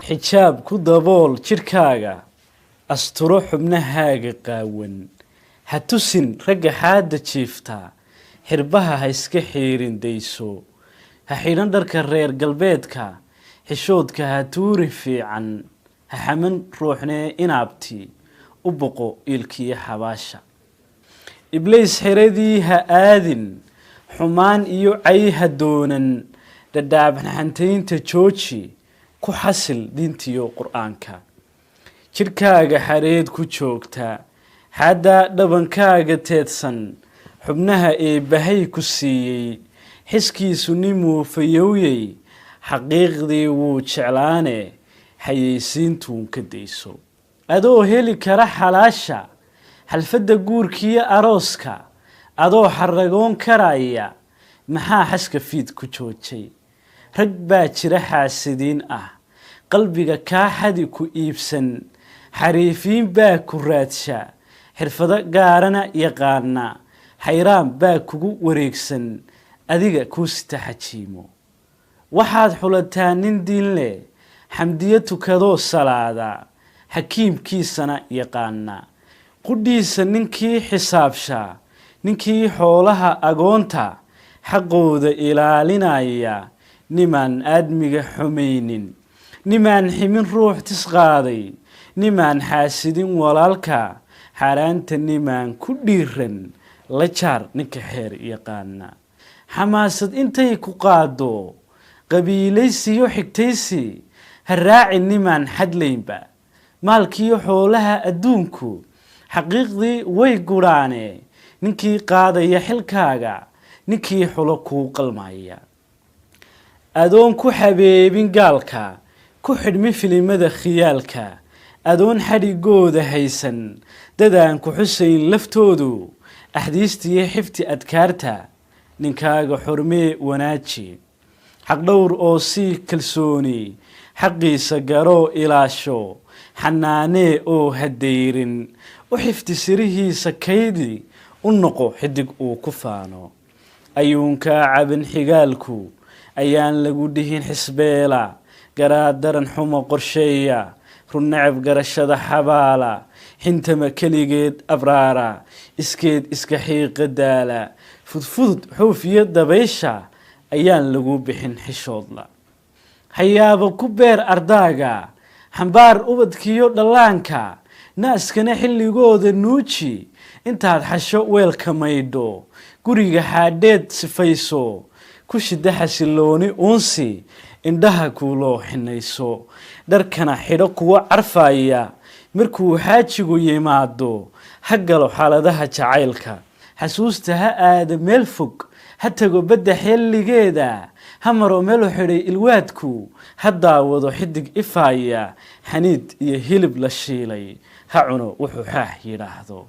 xijaab ku dabool jirkaaga asturo xubnahaaga qaawan ha tusin ragga xaadda jiifta xirbaha ha iska xiirin dayso ha xidhan dharka reer galbeedka xishoodka ha tuuri fiican ha xaman ruuxnee inaabti u boqo ilkiya xabaasha ibliis xiradii ha aadin xumaan iyo cay ha doonan dhadhaabnaxantaynta jooji ku xasil diintiyo qur'aanka jirkaaga xareed ku joogta xadda dhabankaaga teedsan xubnaha eebbahay ku siiyey xiskiisu nimuu fayowyey xaqiiqdii wuu jeclaane xayeysiintuun ka dayso adoo heli kara xalaasha xalfadda guurkiyo arooska adoo xaragoon karaya maxaa xaska fiid ku joojay rag baa jira xaasidiin ah qalbiga kaa xadi ku iibsan xariifiin baa ku raadsha xirfado gaarana yaqaana xayraan baa kugu wareegsan adiga kuu sita xajiimo waxaad xulataa nin diin leh xamdiyo tukadoo salaada xakiimkiisana yaqaana qudhiisa ninkii xisaabsha ninkii xoolaha agoonta xaqooda ilaalinaya nimaan aadmiga xumaynin nimaan ximin ruux tisqaaday nimaan xaasidin walaalka xaaraanta nimaan ku dhiiran la jaar ninka xeer yaqaana xamaasad intay ku qaado qabiilaysiyo xigtaysi ha raaci nimaan xadlaynba maalkiyo xoolaha adduunku xaqiiqdii way gudhaane ninkii qaadaya xilkaaga ninkii xulo kuu qalmaya adoon ku xabeebin gaalka ku xidhmi filimada khiyaalka adoon xadhigooda haysan dadaan ku xusayn laftoodu axdiistiyo xifti adkaarta ninkaaga xurmee wanaaji xaqdhowr oo sii kalsooni xaqiisa garoo ilaasho xanaanee oo hadayrin u xifti sirihiisa kaydi u noqo xidig uu ku faano ayuunkaa caban xigaalku ayaan lagu dhihin xisbeela garaadaran xumo qorsheeya runnacab garashada xabaala xintama keligeed abraara iskeed iska xiiqa daala fudfudud xuufiyo dabaysha ayaan lagu bixin xishoodla hayaaba ku beer ardaaga xambaar ubadkiyo dhallaanka naaskana xilligooda nuuji intaad xasho weelka maydho guriga xaadheed sifayso ku shida xasilooni uunsi indhaha kuuloo xinayso dharkana xidho kuwa carfaya markuu xaajigu yimaado ha galo xaaladaha jacaylka xasuusta ha aada meel fog ha tago badda xilligeeda ha maro meelu xidhay ilwaadku ha daawado xidig ifaya xaniid iyo hilib la shiilay ha cuno wuxuu xaax yidhaahdo